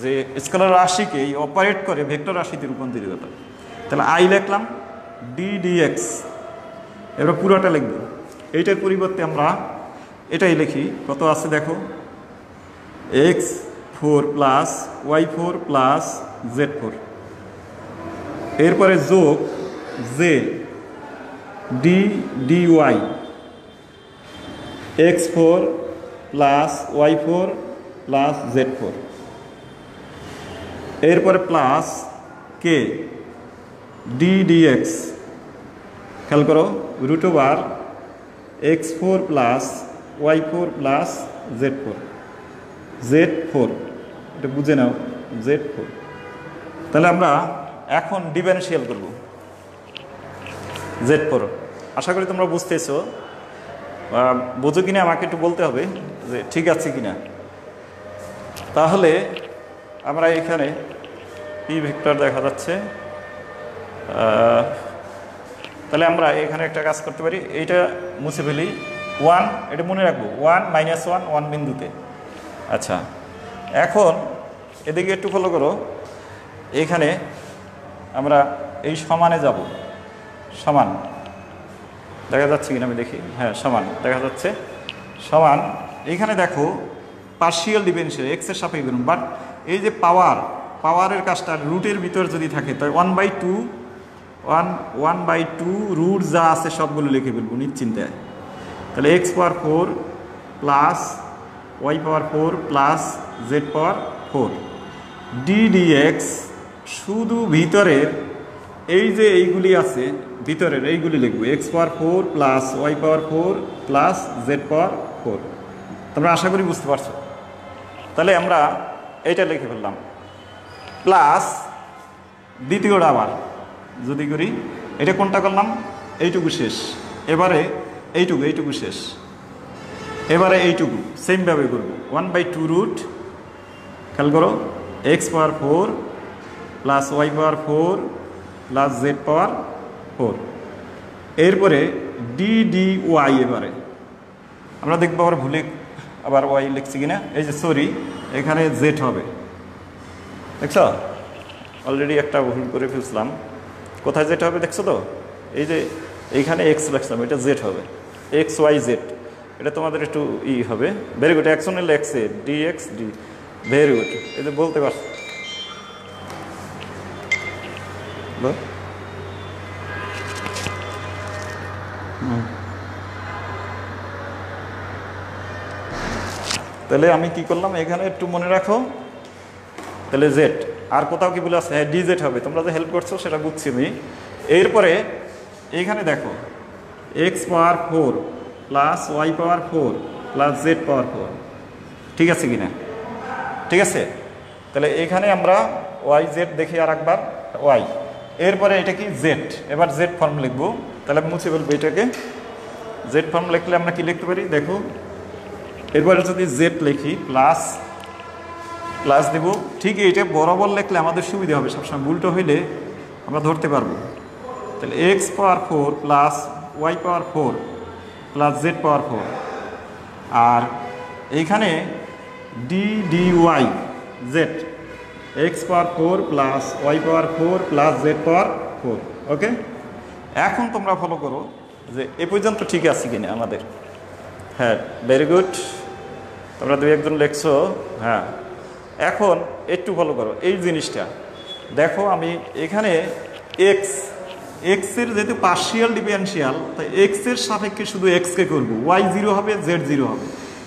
যে স্কেলার রাশিকে অপারেট করে ভেক্টর রাশিতে রূপান্তরিত করে। তাহলে আই লিখলাম DDX, এবার পুরোটা লিখব, এইটার পরিবর্তে আমরা এটাই লিখি, কত আছে দেখো, x4 plus y4 plus z4, এরপরে যোগ J DDY, x4 plus y4 plus z4, এরপরে প্লাস কে DDX, খেয়াল করো root over x4 plus y4 plus z4, এটা বুঝে নাও z4। তাহলে আমরা এখন ডিফারেনশিয়াল করব z4। আশা করি তোমরা বুঝতেছো, বোঝো কিনা আমাকে একটু বলতে হবে যে ঠিক আছে কিনা। তাহলে আমরা এখানে পি ভেক্টর দেখা যাচ্ছে, তাহলে আমরা এখানে একটা কাজ করতে পারি, এইটা মুছে ফেলি, 1, এটা মনে রাখবো 1 - 1 বিন্দুতে। আচ্ছা, এখন এদিকে একটু ফলো করো, এখানে আমরা এই সমানে যাব, সমান দেখা যাচ্ছে কিনা আমি দেখি, হ্যাঁ সমান দেখা যাচ্ছে, সমান। এইখানে দেখো পার্শিয়াল ডিফারেনশিয়াল এক্সের সাপেক্ষে করুন, বাট এই যে পাওয়ারের কাজটা রুটের ভিতর যদি থাকে তাই 1/2 রুট যা আছে সবগুলো লিখে ফেলবো নিশ্চিন্তায়। তাহলে x power 4 plus y power 4 plus z power 4 DDX, শুধু ভিতরের এই যে এইগুলি আছে ভিতরের এইগুলি লিখবো, x power 4 plus y power 4 plus z power 4। তোমরা আশা করি বুঝতে পারছো। তাহলে আমরা এইটা লিখে ফেললাম, প্লাস দ্বিতীয়টা আবার যদি করি, এটা কোনটা করলাম, এইটুকু শেষ, এবারে এইটুকু শেষ, এবারে এইটুকু সেমভাবে করবো, 1/2 রুট, খেয়াল করো x power 4 plus y power 4 plus z power 4, এরপরে DDY। এবারে আমরা দেখবো আবার ভুলে আবার ওয়াই লিখছি কিনা, এই যে সরি এখানে জেড হবে, দেখছো অলরেডি একটা ভুল করে ফেলছিলাম, কোথায় জেড হবে দেখছো তো, এই যে এইখানে এক্স লিখছিলাম, এটা জেড হবে, XYZ, এটা তোমাদের একটু হবে। ভেরি গুড, অ্যাকশনাল এক্সে DX D, ভেরি গুড, এই যে বলতে পারছো। তাহলে আমি কি করলাম, এখানে একটু মনে রাখো, তাহলে জেড, আর কোথাও কি বলে আছে, হ্যাঁ DZ হবে, তোমরা যে হেল্প করছো সেটা বুঝছি আমি। এরপরে এইখানে দেখো x power 4 plus y power 4 plus z power 4, ঠিক আছে কিনা, ঠিক আছে। তাহলে এখানে আমরা ওয়াই জেড দেখি আর একবার, ওয়াই, এরপরে এটা কি জেড, এবার জেড ফর্ম লিখবো, তাহলে আমি মুছে ফেলবো এটাকে, জেড ফর্ম লিখলে আমরা কি লিখতে পারি দেখো, এরপরে যদি জেড লিখি প্লাস প্লাস দেব, ঠিক এইটা বরাবর লিখলে আমাদের সুবিধা হবে, সবসময় উল্টো হইলে আমরা ধরতে পারবো। তাহলে x power 4 plus y power 4 plus z power 4, আর এইখানে d d y z x power 4 plus y power 4 plus z power 4। Okay, এখন তোমরা ফলো করো যে এ পর্যন্ত ঠিক আছে কিনা আমাদের। হ্যাঁ, ভেরি গুড, তোমরা দুই একজন লেখছো। হ্যাঁ, এখন একটু ফলো করো এই জিনিসটা। দেখো আমি এখানে এক্সের যেহেতু পার্শিয়াল ডিফারেনশিয়াল, তাই এক্সের সাপেক্ষে শুধু এক্সকে করবো, ওয়াই 0 হবে, জেড 0 হবে।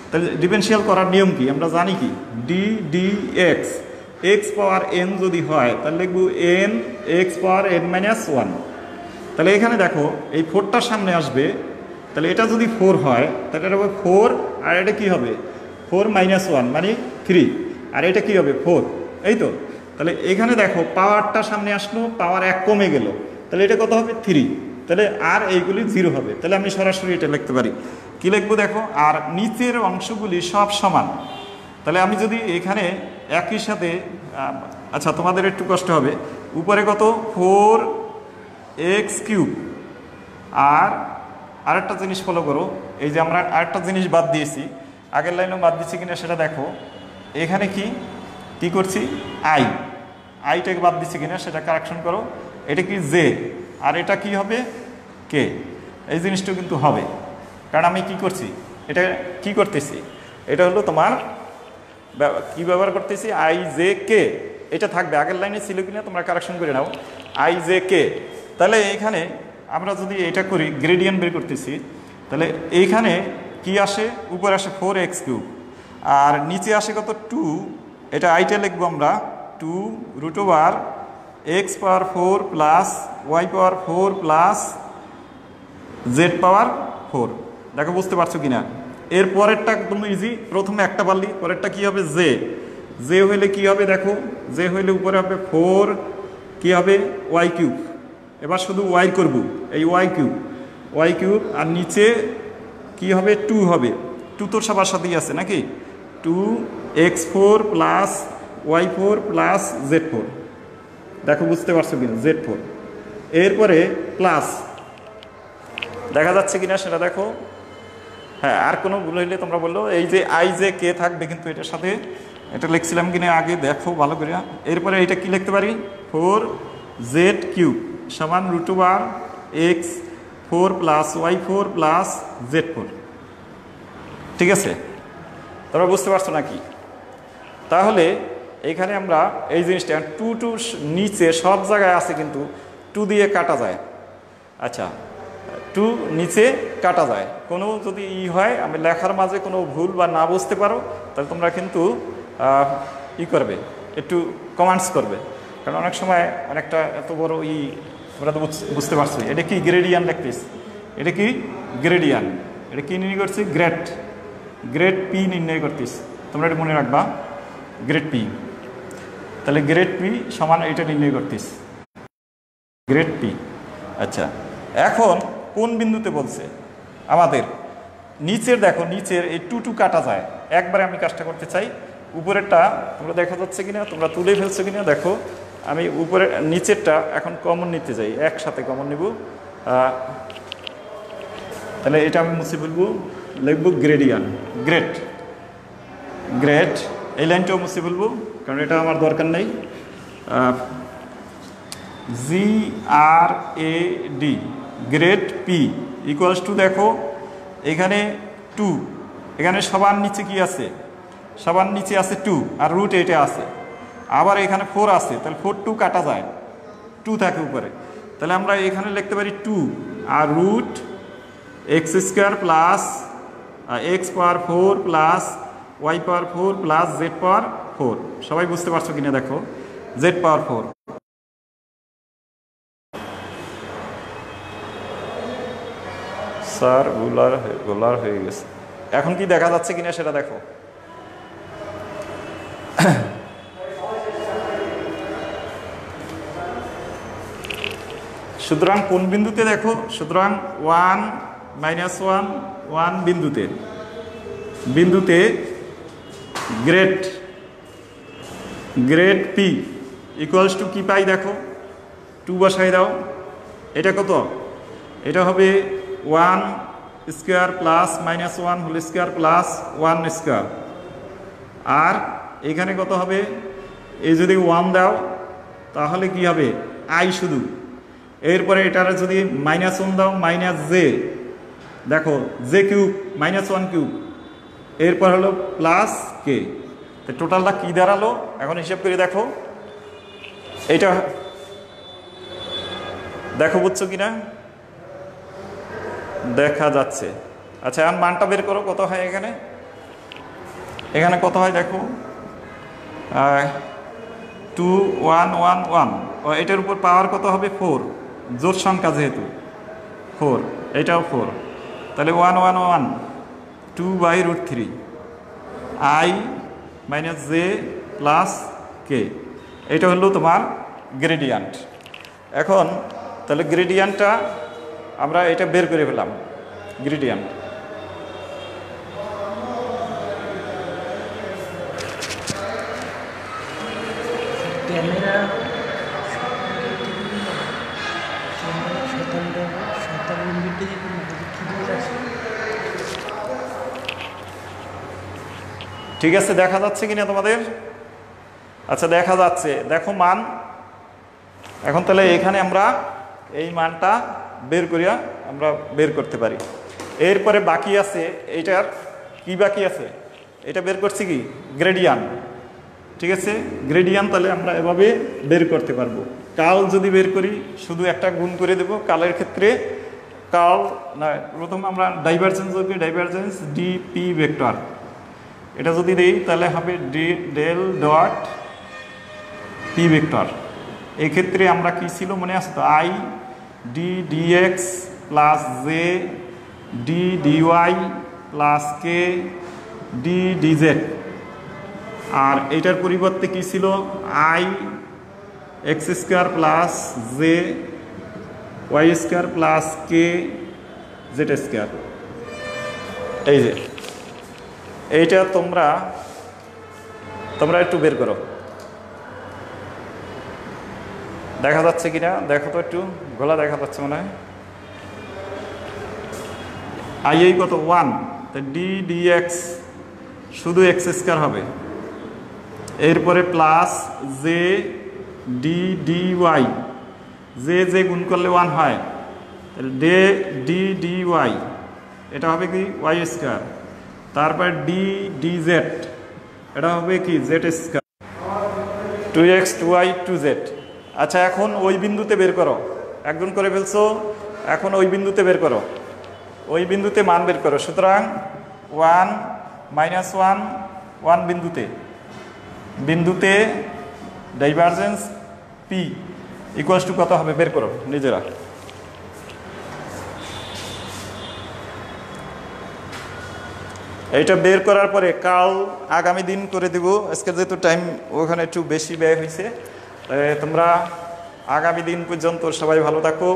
তাহলে ডিফারেনশিয়াল করার নিয়ম কি আমরা জানি কি, ডি ডি এক্স, এক্স পাওয়ার এন যদি হয় তাহলে লিখবো এন এক্স পাওয়ার এন মাইনাস 1। তাহলে এখানে দেখো এই 4টার সামনে আসবে, তাহলে এটা যদি 4 হয় তাহলে এটা হবে 4, আর এটা কি হবে 4 মাইনাস 1 মানে 3, আর এটা কি হবে 4, এই তো। তাহলে এখানে দেখো পাওয়ারটা সামনে আসলো, পাওয়ার 1 কমে গেল, তাহলে এটা কত হবে 3, তাহলে আর এইগুলি 0 হবে। তাহলে আমি সরাসরি এটা লিখতে পারি, কি লিখবো দেখো, আর নিচের অংশগুলি সব সমান। তাহলে আমি যদি এখানে একই সাথে, আচ্ছা তোমাদের একটু কষ্ট হবে, উপরে কত 4x কিউব, আর আরেকটা জিনিস ফলো করো, এই যে আমরা আরেকটা জিনিস বাদ দিয়েছি, আগের লাইনেও বাদ দিচ্ছি কিনা সেটা দেখো। এখানে কি করছি, আইটাকে বাদ দিচ্ছি কিনা সেটা কারেকশন করো। এটা কি জে, আর এটা কি হবে কে, এই জিনিসটা কিন্তু হবে, কারণ আমি কি করছি, এটা কি করতেছি, এটা হলো তোমার কি ব্যবহার করতেছি, আই জে কে, এটা থাকবে, আগের লাইনে ছিল কিনা তোমরা কারেকশন করে নাও, আই জে কে। তাহলে এইখানে আমরা যদি এটা করি, গ্রেডিয়েন্ট বের করতেছি, তাহলে এইখানে কি আসে, উপরে আসে 4x কিউব, আর নিচে আসে কত 2, এটা আইটা লিখবো আমরা 2 root over x power 4 plus y power 4 plus z power 4। দেখো বুঝতে পারছো কিনা, এর পরেরটা একদম ইজি, প্রথমে একটা পারলি, পরেরটা কি হবে জে, জে হইলে কি হবে দেখো, জে হইলে উপরে হবে 4 কি হবে ওয়াই কিউব, এবার শুধু ওয়াই করব, এই ওয়াই কিউব, আর নিচে কি হবে 2 হবে, 2 তোর সবার সাথেই আছে নাকি, 2x4 plus y4 plus z4। দেখো বুঝতে পারছো কিনা, z4, এরপরে প্লাস, দেখা যাচ্ছে কিনা সেটা দেখো। হ্যাঁ, আর কোনো ভুল হইলে তোমরা বললো, এই যে আই জে কে থাকবে কিন্তু এটার সাথে, এটা লিখছিলাম কিনা আগে দেখো ভালো করে। এরপরে এটা কি লিখতে পারি, 4z কিউব সমান root over x4 plus y4 plus z4। ঠিক আছে, তোমরা বুঝতে পারছো নাকি? তাহলে এখানে আমরা এই জিনিসটা 2 নিচে সব জায়গায় আছে, কিন্তু 2 দিয়ে কাটা যায়। আচ্ছা, 2 নিচে কাটা যায়, কোনো যদি হয় আমি লেখার মাঝে কোনো ভুল বা না বুঝতে পারো, তাহলে তোমরা কিন্তু করবে, একটু কমেন্টস করবে, কারণ অনেক সময় অনেকটা এত বড় তোমরা তো বুঝতে পারছো। এটা কি গ্রেডিয়ান লিখতেছ, এটা কি গ্রেডিয়ান, এটা কি নির্ণয় করছি, গ্রেড পি নির্ণয় করতেছ, তোমরা এটা মনে রাখবা, গ্রেড পি। তাহলে গ্রেড পি সমান এটা নির্ণয় করতেছ, গ্রেড পি। আচ্ছা, এখন কোন বিন্দুতে বলছে আমাদের, নিচের দেখো, নিচের এই 2 কাটা যায়, একবারে আমি কাজটা করতে চাই, উপরেরটা তোমরা দেখা যাচ্ছে কিনা, তোমরা তুলে ফেলছো কিনা দেখো। আমি উপরে নিচেরটা এখন কমন নিতে যাই, একসাথে কমন নিব, তাহলে এটা আমি মুছে ফেলবো, লিখবো গ্রেডিয়ান, গ্রেড, এই লাইনটাও মুছে ফেলবো কারণ এটা আমার দরকার নেই। GRAD grade P equals two, দেখো এখানে 2, এখানে সবার নিচে কি আছে, সবার নিচে আছে 2, আর রুট এটা আছে, আবার এখানে 4 আছে, তাহলে 4 2 কাটা যায়, 2 থাকে উপরে, তাহলে আমরা এখানে লিখতে পারি 2 আর root x square plus x power 4 plus y power 4 plus z power 4। সবাই বুঝতে পারছো কিনা দেখো, জেড পাওয়ার 4। স্যার গোলার হয়ে গেছে, এখন কি দেখা যাচ্ছে কিনা সেটা দেখো। সুতরাং কোন বিন্দুতে দেখো, সুতরাং 1 -1 1 বিন্দুতে গ্রেড পি ইকুয়ালস টু কি পাই দেখো 2 বসাই দাও। এটা কত? এটা হবে 1 square plus -1 whole square plus 1 square. আর এখানে কত হবে? এই যদি 1 দাও তাহলে কি হবে? আই শুধু। এরপরে এটার যদি -1 দাও মাইনাস জে, দেখো জে কিউব -1 কিউব, এরপর হলো প্লাস কে। তো টোটালটা কি দাঁড়ালো এখন হিসাব করে দেখো। এটা দেখো বুঝছো কিনা? দেখা যাচ্ছে। আচ্ছা এখন মানটা বের করো কত হয় এখানে। এখানে কত হয় দেখো 2 1 1 1। এটার উপর পাওয়ার কত হবে? 4, জোড় সংখ্যা যেহেতু 4, এটাও 4, তাহলে 1 1 1 2/√3 আই মাইনাস জে প্লাস কে। এটা হলো তোমার গ্রেডিয়ান্ট। এখন তাহলে গ্রেডিয়ান্টটা আমরা এটা বের করে ফেলাম। গ্রেডিয়ান্ট ঠিক আছে, দেখা যাচ্ছে কিনা তোমাদের? আচ্ছা দেখা যাচ্ছে, দেখো মান। এখন তাহলে এখানে আমরা এই মানটা বের করতে পারি। এরপরে বাকি আছে এইটার কি বাকি আছে? এটা বের করছি কি গ্রেডিয়ান্ট। ঠিক আছে, গ্রেডিয়ান্ট তাহলে আমরা এভাবে বের করতে পারবো। কাল যদি বের করি শুধু একটা গুণ করে দেব। কালের ক্ষেত্রে কাল না, প্রথম আমরা ডাইভারজেন্স করি, ডাইভারজেন্স ডিপি ভেক্টর। এটা যদি দেই তাহলে হবে ডেল ডট পি ভেক্টর। এক্ষেত্রে আমরা কি ছিল মনে আছে তো? I d dx plus j d d y plus k d d z. আর এটার পরিবর্তে কি ছিল? I x square plus j y square plus k z square. এই যে এইটা তোমরা একটু বের করো, দেখা যাচ্ছে কিনা দেখো তো, একটু গোলা দেখা যাচ্ছে মনে হয়। আই এই কত 1, ডি ডিএক্স শুধু এক্স স্কোয়ার হবে। এরপরে plus j d dy, j গুণ করলে 1 হয়, ডে ডি ডিওয়াই এটা হবে কি ওয়াই স্কোয়ার। তারপর ডি ডিজেড এটা হবে কি Z square, 2x 2y 2z। আচ্ছা এখন ওই বিন্দুতে বের করো, একজন করে ফেলছো, এখন ওই বিন্দুতে বের করো, ওই বিন্দুতে মান বের করো। সুতরাং 1 -1 1 বিন্দুতে ডাইভারজেন্স পি ইকুয়ালস টু কত হবে বের করো নিজেরা। এইটা বের করার পরে কাল আগামী দিন করে দেব। আজকে যেহেতু টাইম ওখানে একটু বেশি ব্যয় হয়েছে, তোমরা আগামী দিন পর্যন্ত সবাই ভালো থাকো,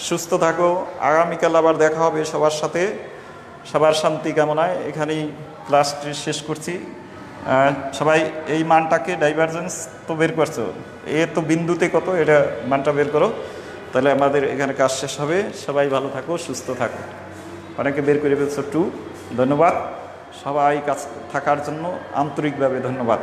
সুস্থ থাকো। আগামীকাল আবার দেখা হবে সবার সাথে। সবার শান্তি কামনায় এখানেই ক্লাসটি শেষ করছি। সবাই এই মানটাকে ডাইভারজেন্স তো বের করছো, এ তো বিন্দুতে কত এটা মানটা বের করো, তাহলে আমাদের এখানে কাজ শেষ হবে। সবাই ভালো থাকো, সুস্থ থাকো। অনেকে বের করে ফেলছো 2। ধন্যবাদ সবাই কাজ থাকার জন্য, আন্তরিকভাবে ধন্যবাদ।